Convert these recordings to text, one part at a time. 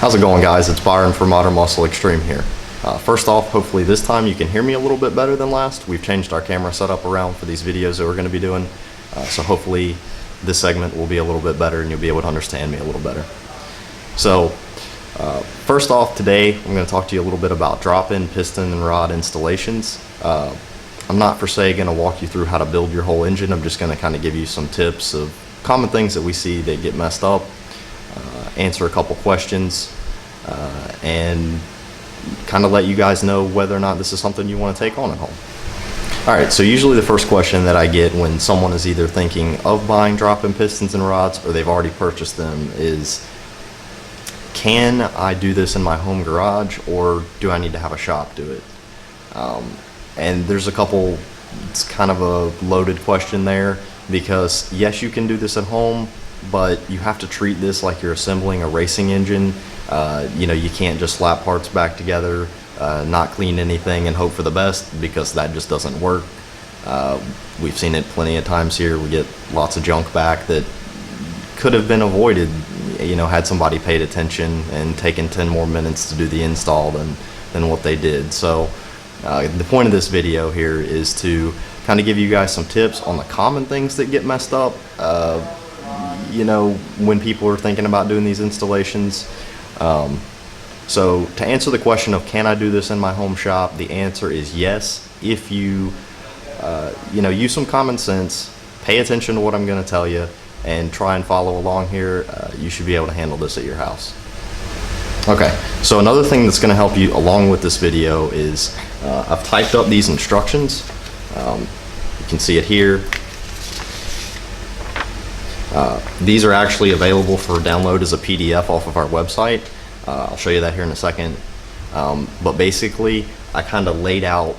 How's it going, guys? It's Byron from Modern Muscle Extreme here. First off, hopefully this time you can hear me a little bit better than last. We've changed our camera setup around for these videos that we're going to be doing, so hopefully this segment will be a little bit better and you'll be able to understand me a little better. So first off, today I'm going to talk to you a little bit about drop-in piston and rod installations. I'm not per se going to walk you through how to build your whole engine. I'm just going to kind of give you some tips of common things that we see that get messed up, answer a couple questions, and kind of let you guys know whether or not this is something you want to take on at home. Alright, so usually the first question that I get when someone is either thinking of buying drop-in pistons and rods or they've already purchased them is, can I do this in my home garage or do I need to have a shop do it? And there's a couple, it's kind of a loaded question there, because yes, you can do this at home, but you have to treat this like you're assembling a racing engine. You know, you can't just slap parts back together, not clean anything and hope for the best, because that just doesn't work. We've seen it plenty of times here. We get lots of junk back that could have been avoided, you know, had somebody paid attention and taken 10 more minutes to do the install than what they did. So the point of this video here is to kind of give you guys some tips on the common things that get messed up, you know, when people are thinking about doing these installations. So to answer the question of can I do this in my home shop, the answer is yes. If you, you know, use some common sense, pay attention to what I'm going to tell you, and try and follow along here, you should be able to handle this at your house. Okay, so another thing that's going to help you along with this video is I've typed up these instructions. You can see it here. These are actually available for download as a PDF off of our website. I'll show you that here in a second. But basically, I kind of laid out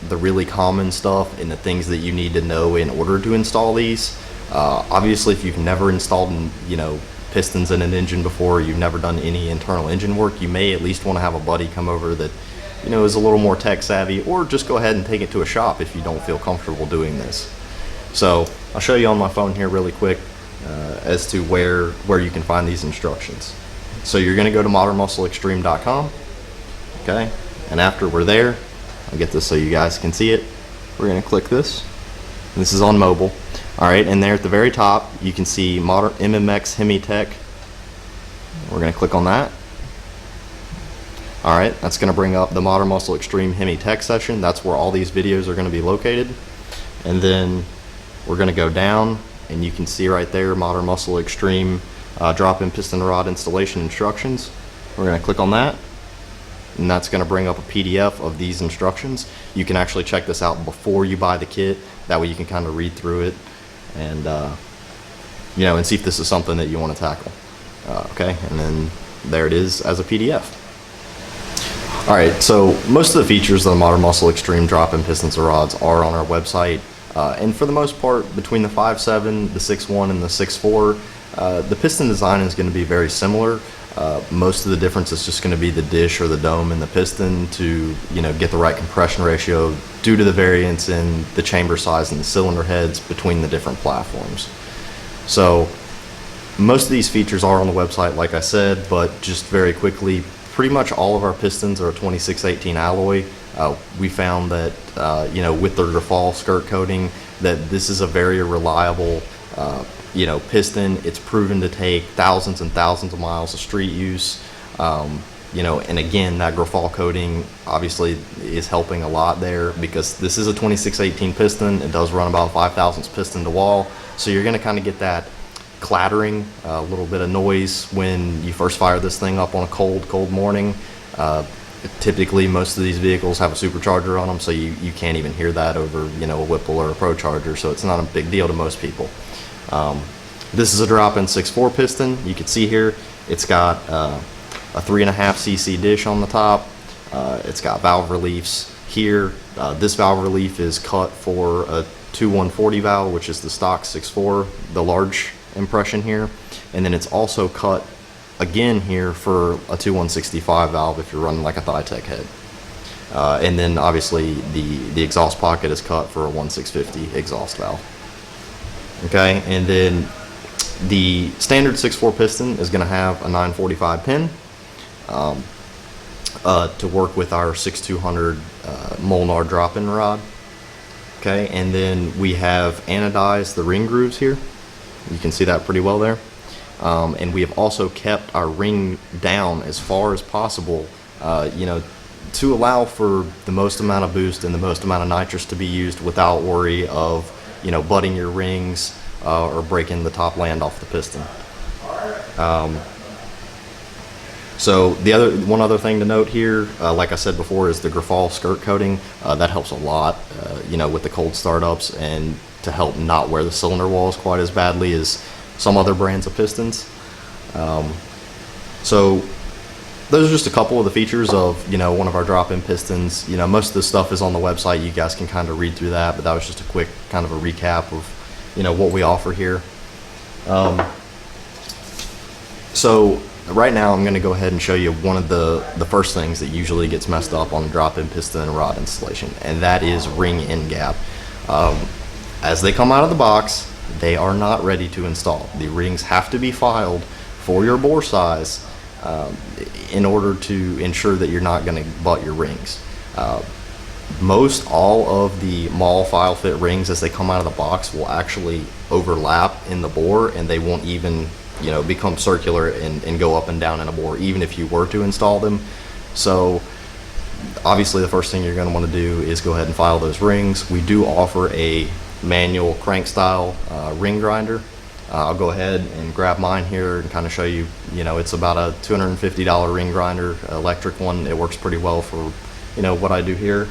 the really common stuff and the things that you need to know in order to install these. Obviously, if you've never installed, you know, pistons in an engine before, you've never done any internal engine work, you may at least want to have a buddy come over that, you know, is a little more tech savvy, or just go ahead and take it to a shop if you don't feel comfortable doing this. So I'll show you on my phone here really quick as to where you can find these instructions. So you're going to go to modernmuscleextreme.com, okay, and after we're there, I'll get this so you guys can see it. We're going to click this. This is on mobile. Alright, and there at the very top you can see Modern MMX HEMI Tech. We're going to click on that. Alright, that's going to bring up the Modern Muscle Extreme HEMI Tech session. That's where all these videos are going to be located. And then we're going to go down, and you can see right there Modern Muscle Extreme drop-in piston rod installation instructions. We're going to click on that, and that's going to bring up a PDF of these instructions. You can actually check this out before you buy the kit. That way you can kind of read through it and you know, and see if this is something that you want to tackle. Okay, and then there it is as a PDF. Alright, so most of the features of the Modern Muscle Extreme drop-in pistons and rods are on our website, and for the most part, between the 5.7, the 6.1, and the 6.4, the piston design is going to be very similar. Most of the difference is just going to be the dish or the dome in the piston to, you know, get the right compression ratio due to the variance in the chamber size and the cylinder heads between the different platforms. So most of these features are on the website, like I said, but just very quickly, pretty much all of our pistons are a 2618 alloy. We found that, you know, with the Grafal skirt coating, that this is a very reliable you know, piston. It's proven to take thousands and thousands of miles of street use. You know, and again, that Grafal coating obviously is helping a lot there, because this is a 2618 piston. It does run about 5,000 piston to wall, so you're going to kind of get that clattering, a little bit of noise when you first fire this thing up on a cold morning. Typically, most of these vehicles have a supercharger on them, so you can't even hear that over, you know, a Whipple or a Pro Charger, so it's not a big deal to most people. This is a drop-in 6.4 piston. You can see here it's got a 3.5 cc dish on the top. It's got valve reliefs here. This valve relief is cut for a 2140 valve, which is the stock 6.4, the large impression here, and then it's also cut again here for a 2165 valve if you're running like a Thytec head. And then obviously the exhaust pocket is cut for a 1650 exhaust valve. Okay, and then the standard 6.4 piston is going to have a 945 pin. to work with our 6200 Molnar drop-in rod. Okay, and then we have anodized the ring grooves here. You can see that pretty well there. And we have also kept our ring down as far as possible, you know, to allow for the most amount of boost and the most amount of nitrous to be used without worry of, you know, butting your rings or breaking the top land off the piston. So one other thing to note here, like I said before, is the Grafal skirt coating. That helps a lot, you know, with the cold startups and to help not wear the cylinder walls quite as badly as some other brands of pistons. So those are just a couple of the features of, you know, one of our drop-in pistons. You know, most of the stuff is on the website. You guys can kind of read through that, but that was just a quick kind of a recap of, you know, what we offer here. So right now I'm going to go ahead and show you one of the first things that usually gets messed up on a drop-in piston and rod installation, and that is ring end gap. As they come out of the box, they are not ready to install. The rings have to be filed for your bore size in order to ensure that you're not going to butt your rings. Most all of the Mall file fit rings as they come out of the box will actually overlap in the bore, and they won't even, you know, become circular and go up and down in a bore, even if you were to install them. So obviously the first thing you're going to want to do is go ahead and file those rings. We do offer a manual crank style ring grinder. I'll go ahead and grab mine here and kind of show you, you know, it's about a $250 ring grinder, electric one. It works pretty well for, you know, what I do here.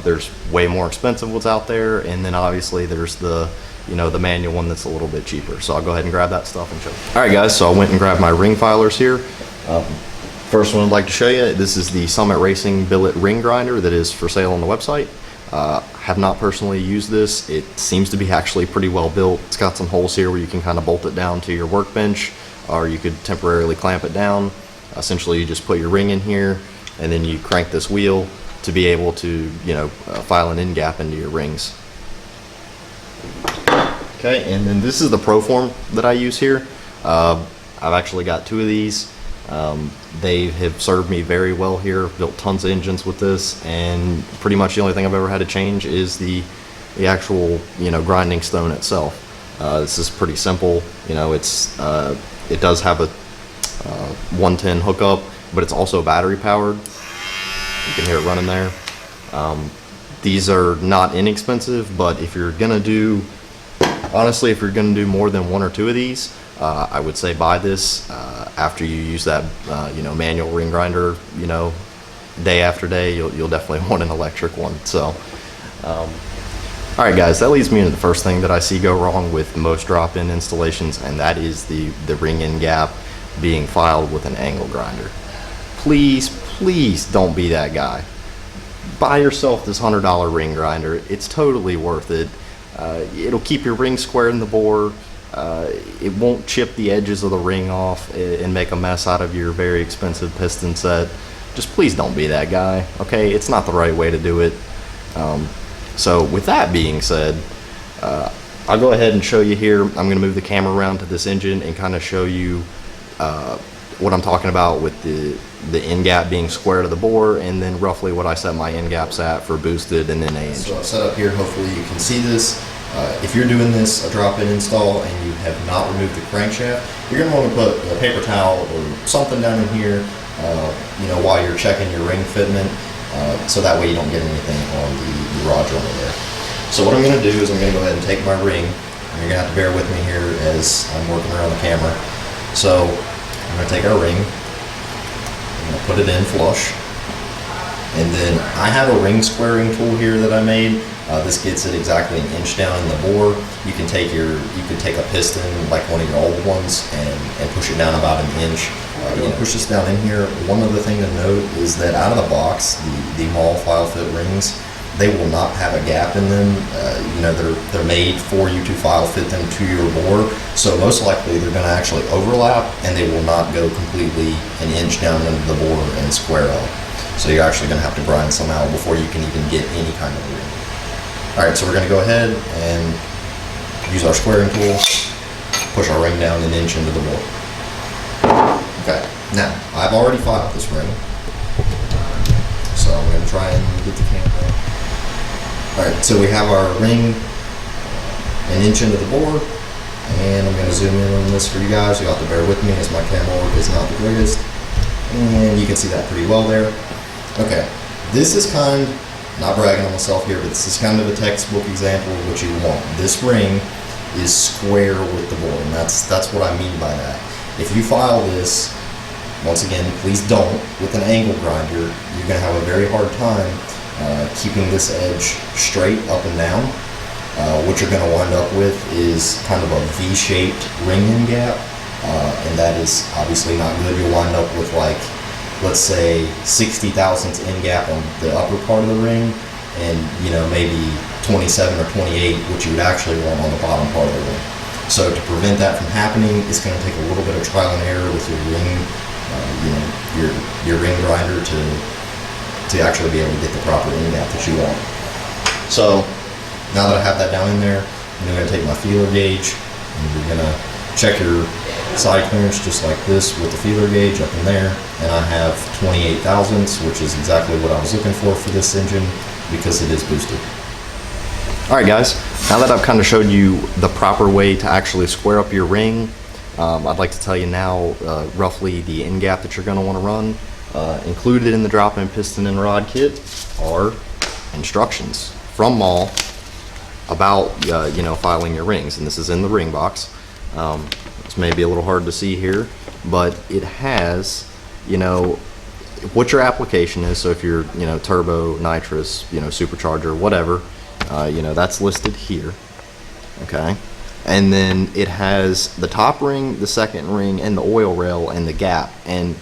There's way more expensive ones out there, and then obviously there's the, you know, the manual one that's a little bit cheaper. So I'll go ahead and grab that stuff and show you. All right, guys, so I went and grabbed my ring filers here. First one I'd like to show you, this is the Summit Racing billet ring grinder that is for sale on the website. Have not personally used this. It seems to be actually pretty well built. It's got some holes here where you can kind of bolt it down to your workbench, or you could temporarily clamp it down. Essentially, you just put your ring in here, and then you crank this wheel to be able to, you know, file an end gap into your rings. Okay, and then this is the Proform that I use here. I've actually got two of these. They have served me very well here. Built tons of engines with this, and pretty much the only thing I've ever had to change is the actual, you know, grinding stone itself. This is pretty simple. You know, it's it does have a 110 hookup, but it's also battery powered. You can hear it running there. These are not inexpensive, but if you're gonna do, honestly, if you're gonna do more than one or two of these, I would say buy this after you use that, you know, manual ring grinder, you know, day after day. You'll definitely want an electric one. So, all right, guys, that leads me into the first thing that I see go wrong with most drop-in installations, and that is the ring end gap being filed with an angle grinder. Please don't be that guy. Buy yourself this $100 ring grinder. It's totally worth it. It'll keep your ring square in the bore. It won't chip the edges of the ring off and make a mess out of your very expensive piston set. Just please don't be that guy, okay? It's not the right way to do it. So with that being said, I'll go ahead and show you here. I'm going to move the camera around to this engine and kind of show you what I'm talking about with the end gap being square to the bore, and then roughly what I set my end gaps at for boosted and then A engine. So I'll set up here, hopefully you can see this. If you're doing this, a drop-in install, and you have not removed the crankshaft, you're going to want to put a paper towel or something down in here, you know, while you're checking your ring fitment, so that way you don't get anything on the rod joiner there. So what I'm going to do is I'm going to go ahead and take my ring, and you're going to have to bear with me here as I'm working around the camera. So I'm going to take our ring, I'm going to put it in flush, and then I have a ring squaring tool here that I made. This gets it exactly an inch down in the bore. You can take a piston like one of your old ones and push it down about an inch. You can push this down in here. One other thing to note is that out of the box, the Mall file fit rings, they will not have a gap in them. You know, they're made for you to file fit them to your bore. So most likely they're going to actually overlap, and they will not go completely an inch down into the bore and square up. So you're actually going to have to grind some out before you can even get any kind of ring. All right, so we're going to go ahead and use our squaring tool, push our ring down an inch into the bore. Okay, Now, I've already filed this ring, so I'm going to try and get the camera. Alright, so we have our ring an inch into the bore, and I'm going to zoom in on this for you guys. You'll have to bear with me as my camera work is not the greatest. And you can see that pretty well there. Okay, this is not bragging on myself here, but this is kind of a textbook example of what you want. This ring is square with the bore, and that's what I mean by that. If you file this, once again, please don't, with an angle grinder, you're going to have a very hard time keeping this edge straight up and down. What you're going to wind up with is kind of a V-shaped ring-in gap, and that is obviously not good. You'll wind up with, like, let's say 60 thousandths in gap on the upper part of the ring, and maybe 27 or 28, which you would actually want on the bottom part of the ring. So to prevent that from happening, it's going to take a little bit of trial and error with your ring, your ring grinder to actually be able to get the proper in gap that you want. So now that I have that down in there, I'm going to take my feeler gauge, and we're going to check your side clearance just like this with the feeler gauge up in there, and I have 28 thousandths, which is exactly what I was looking for this engine because it is boosted. Alright guys, now that I've kind of showed you the proper way to actually square up your ring, I'd like to tell you now roughly the end gap that you're going to want to run. Included in the drop-in piston and rod kit are instructions from Maul about filing your rings, and this is in the ring box. This may be a little hard to see here, but it has what your application is. So if you're turbo, nitrous, supercharger, whatever, that's listed here. Okay, and then it has the top ring, the second ring, and the oil rail and the gap. And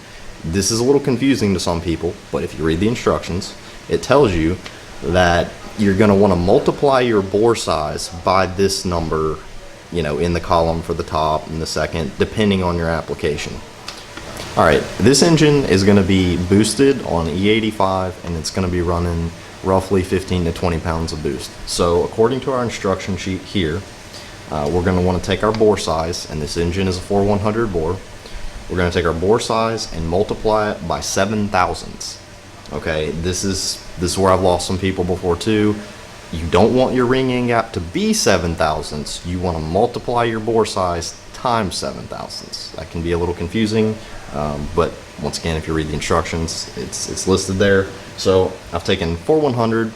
this is a little confusing to some people, but if you read the instructions, it tells you that you're going to want to multiply your bore size by this number, in the column for the top and the second, depending on your application. Alright, this engine is going to be boosted on E85, and it's going to be running roughly 15 to 20 pounds of boost. So according to our instruction sheet here, we're going to want to take our bore size, and this engine is a 4100 bore. We're going to take our bore size and multiply it by 7 thousandths. Okay, this is where I've lost some people before too. You don't want your ring in gap to be 7 thousandths. You want to multiply your bore size times 7 thousandths. That can be a little confusing, but once again, if you read the instructions, it's listed there. So I've taken 4100,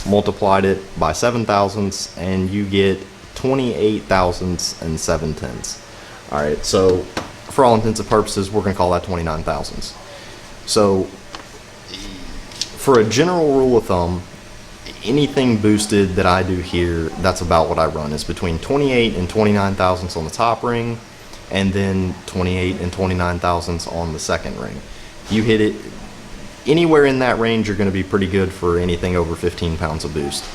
multiplied it by 7 thousandths, and you get 28 thousandths and 7 tenths. All right, so for all intents and purposes, we're going to call that 29 thousandths. So for a general rule of thumb, anything boosted that I do here, that's about what I run, is between 28 and 29 thousandths on the top ring, and then 28 and 29 thousandths on the second ring. You hit it anywhere in that range, you're going to be pretty good for anything over 15 pounds of boost.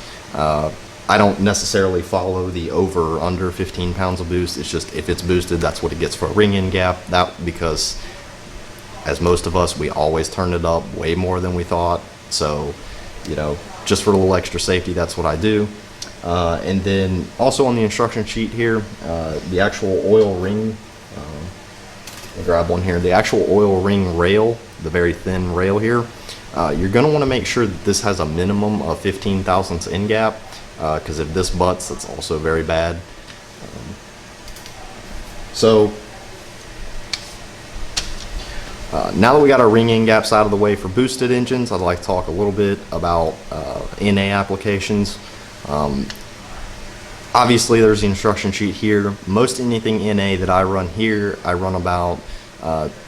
I don't necessarily follow the over or under 15 pounds of boost. It's just if it's boosted, that's what it gets for a ring in gap. Because as most of us, we always turn it up way more than we thought. So, just for a little extra safety, that's what I do. And then also on the instruction sheet here, the actual oil ring, I'll grab one here, the actual oil ring rail, the very thin rail here, you're going to want to make sure that this has a minimum of 15 thousandths in gap, because if this butts, that's also very bad. Now that we got our ring in gaps out of the way for boosted engines, I'd like to talk a little bit about NA applications. Obviously there's the instruction sheet here. Most anything NA that I run here, I run about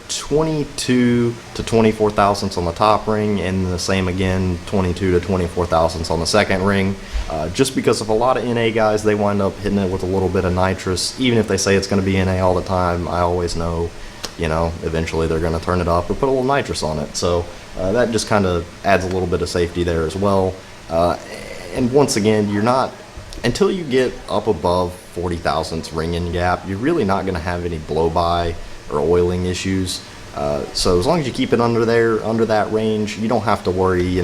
22 to 24 thousandths on the top ring, and the same again, 22 to 24 thousandths on the second ring. Just because of a lot of NA guys, they wind up hitting it with a little bit of nitrous. Even if they say it's going to be NA all the time, I always know, eventually they're going to turn it up or put a little nitrous on it. So that just kind of adds a little bit of safety there as well. And once again, you're not, until you get up above 40 thousandths ring in gap, you're really not going to have any blow by or oiling issues. So as long as you keep it under that range, you don't have to worry,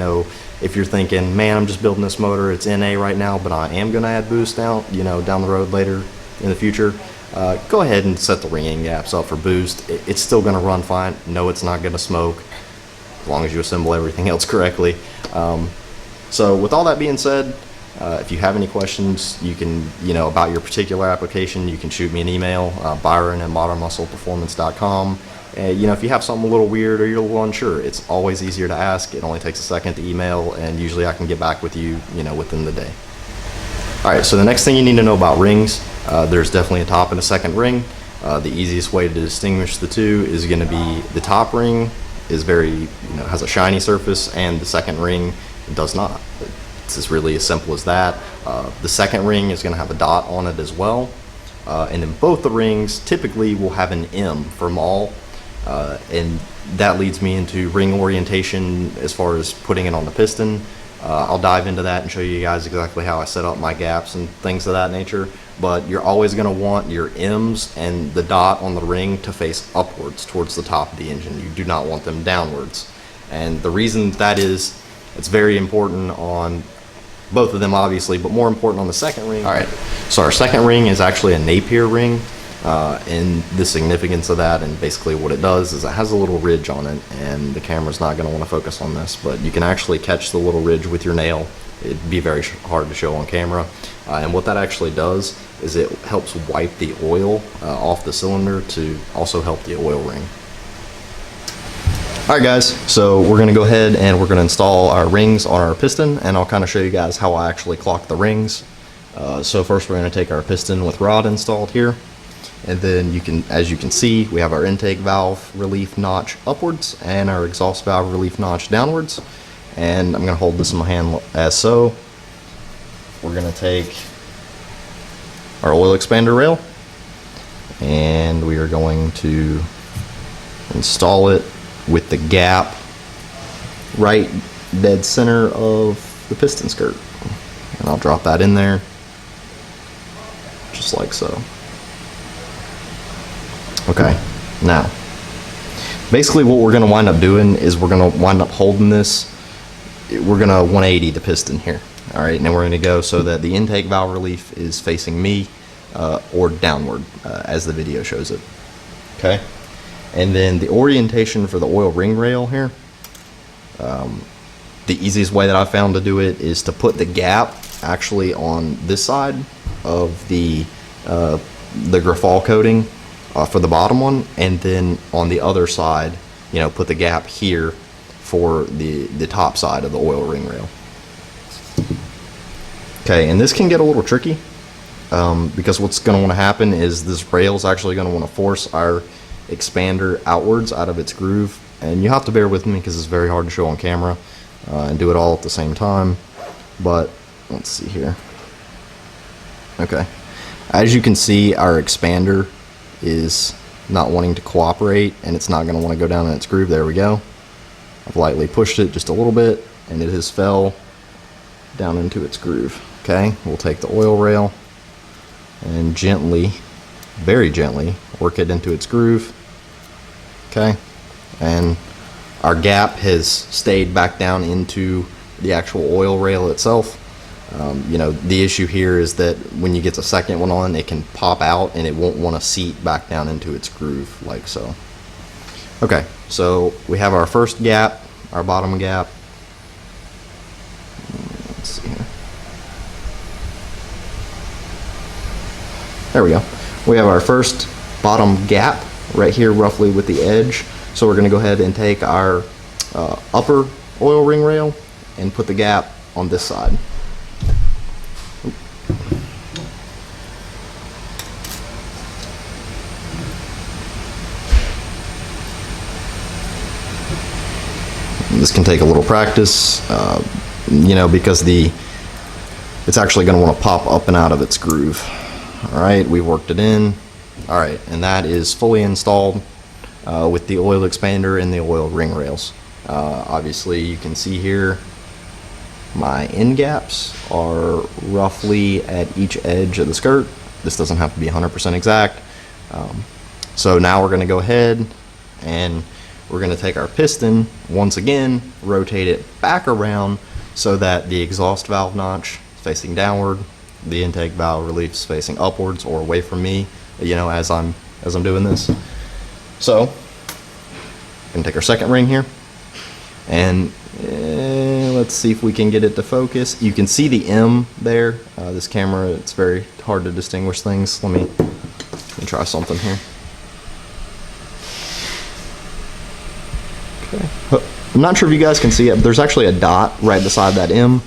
if you're thinking, man, I'm just building this motor, it's NA right now, but I am going to add boost down, down the road later in the future. go ahead and set the ringing gaps up for boost. It's still going to run fine. No, it's not going to smoke as long as you assemble everything else correctly. So with all that being said, if you have any questions, you can, about your particular application, you can shoot me an email, byron@modernmuscleperformance.com. If you have something a little weird or you're a little unsure, it's always easier to ask. It only takes a second to email, and usually I can get back with you, within the day. All right, so the next thing you need to know about rings, there's definitely a top and a second ring. The easiest way to distinguish the two is going to be the top ring is very, has a shiny surface, and the second ring does not. It's just really as simple as that. The second ring is going to have a dot on it as well. And then both the rings typically will have an M for mall. And that leads me into ring orientation as far as putting it on the piston. I'll dive into that and show you guys exactly how I set up my gaps and things of that nature. But you're always going to want your M's and the dot on the ring to face upwards towards the top of the engine. You do not want them downwards. And the reason that is, it's very important on both of them obviously, but more important on the second ring. All right, so our second ring is actually a Napier ring. And the significance of that, and basically what it does, is it has a little ridge on it, and the camera's not going to want to focus on this, but you can actually catch the little ridge with your nail. It'd be very hard to show on camera. And what that actually does is it helps wipe the oil off the cylinder to also help the oil ring. Alright guys, so we're going to go ahead and we're going to install our rings on our piston, and I'll kind of show you guys how I actually clock the rings. So first we're going to take our piston with rod installed here, and then as you can see, we have our intake valve relief notch upwards and our exhaust valve relief notch downwards. And I'm going to hold this in my hand as so. We're going to take our oil expander rail, and we are going to install it with the gap right dead center of the piston skirt. And I'll drop that in there just like so. Okay, now basically what we're going to wind up doing is we're going to wind up holding this, we're going to 180 the piston here. Alright, now we're going to go so that the intake valve relief is facing me or downward as the video shows it. Okay, and then the orientation for the oil ring rail here, the easiest way that I've found to do it is to put the gap actually on this side of the Grafal coating for the bottom one, and then on the other side, put the gap here for the top side of the oil ring rail. Okay, and this can get a little tricky because what's going to want to happen is this rail is actually going to want to force our expander outwards out of its groove, and you have to bear with me because it's very hard to show on camera and do it all at the same time. But let's see here. Okay, as you can see, our expander is not wanting to cooperate, and it's not going to want to go down in its groove. There we go. I've lightly pushed it just a little bit, and it has fell down into its groove. Okay, we'll take the oil rail and gently, very gently, work it into its groove. Okay, and our gap has stayed back down into the actual oil rail itself. The issue here is that when you get the second one on, it can pop out and it won't want to seat back down into its groove like so. Okay, so we have our first gap, our bottom gap. Let's see here. There we go. We have our first bottom gap right here roughly with the edge. So we're going to go ahead and take our upper oil ring rail and put the gap on this side. This can take a little practice, because it's actually going to want to pop up and out of its groove. Alright, we worked it in. Alright, and that is fully installed with the oil expander and the oil ring rails. Obviously you can see here my end gaps are roughly at each edge of the skirt. This doesn't have to be 100% exact. So now we're going to go ahead and we're going to take our piston, once again, rotate it back around so that the exhaust valve notch is facing downward, the intake valve relief's facing upwards or away from me, you know, as I'm doing this. So we're gonna take our second ring here, and let's see if we can get it to focus. You can see the M there. This camera, it's very hard to distinguish things. Let me try something here. Okay. I'm not sure if you guys can see it, but there's actually a dot right beside that M.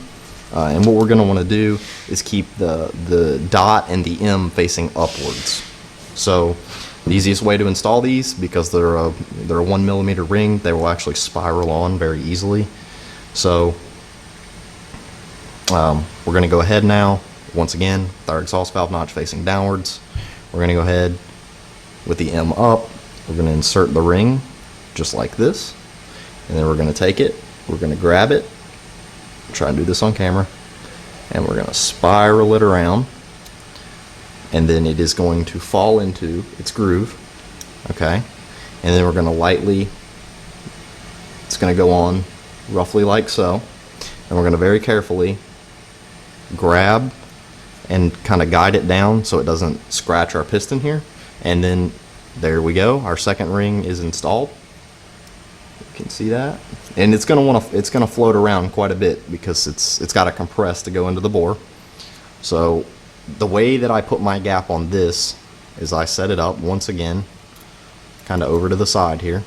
And what we're going to want to do is keep the dot and the M facing upwards. So the easiest way to install these, because they're a 1mm ring, they will actually spiral on very easily. So we're going to go ahead now, once again, with our exhaust valve notch facing downwards. We're going to go ahead with the M up. We're going to insert the ring just like this, and then we're going to take it, we're going to grab it, try and do this on camera, and we're going to spiral it around, and then it is going to fall into its groove, okay, and then we're going to lightly, it's going to go on roughly like so, and we're going to very carefully grab and kind of guide it down so it doesn't scratch our piston here, and then there we go, our second ring is installed. You can see that, and it's gonna float around quite a bit because it's got to compress to go into the bore. So the way that I put my gap on this is I set it up once again, kind of over to the side here,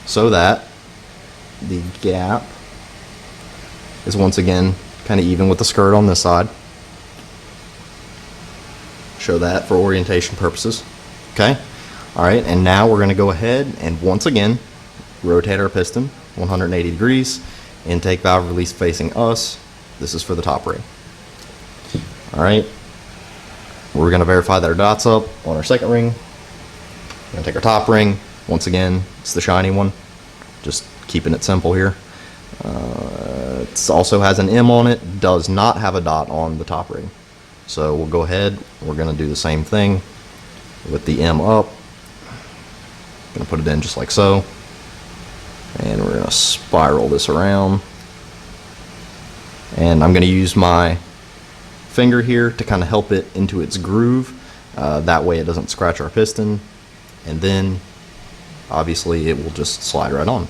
so that the gap is once again kind of even with the skirt on this side. Show that for orientation purposes. Okay. All right, and now we're going to go ahead and once again rotate our piston 180 degrees, intake valve release facing us. This is for the top ring. All right, we're going to verify that our dot's up on our second ring. We're going to take our top ring. Once again, it's the shiny one, just keeping it simple here. It also has an M on it, does not have a dot on the top ring. So we'll go ahead, we're going to do the same thing with the M up. Gonna put it in just like so, and we're gonna spiral this around, and I'm gonna use my finger here to kind of help it into its groove, that way it doesn't scratch our piston, and then obviously it will just slide right on.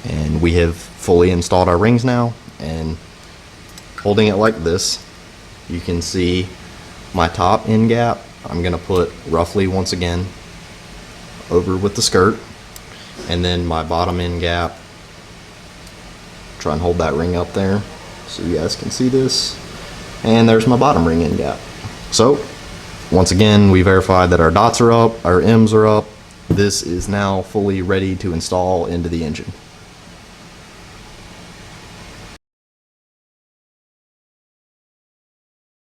And we have fully installed our rings now, and holding it like this, you can see my top end gap. I'm gonna put roughly, once again, over with the skirt, and then my bottom end gap, try and hold that ring up there so you guys can see this, and there's my bottom ring end gap. So once again, we verified that our dots are up, our M's are up. This is now fully ready to install into the engine.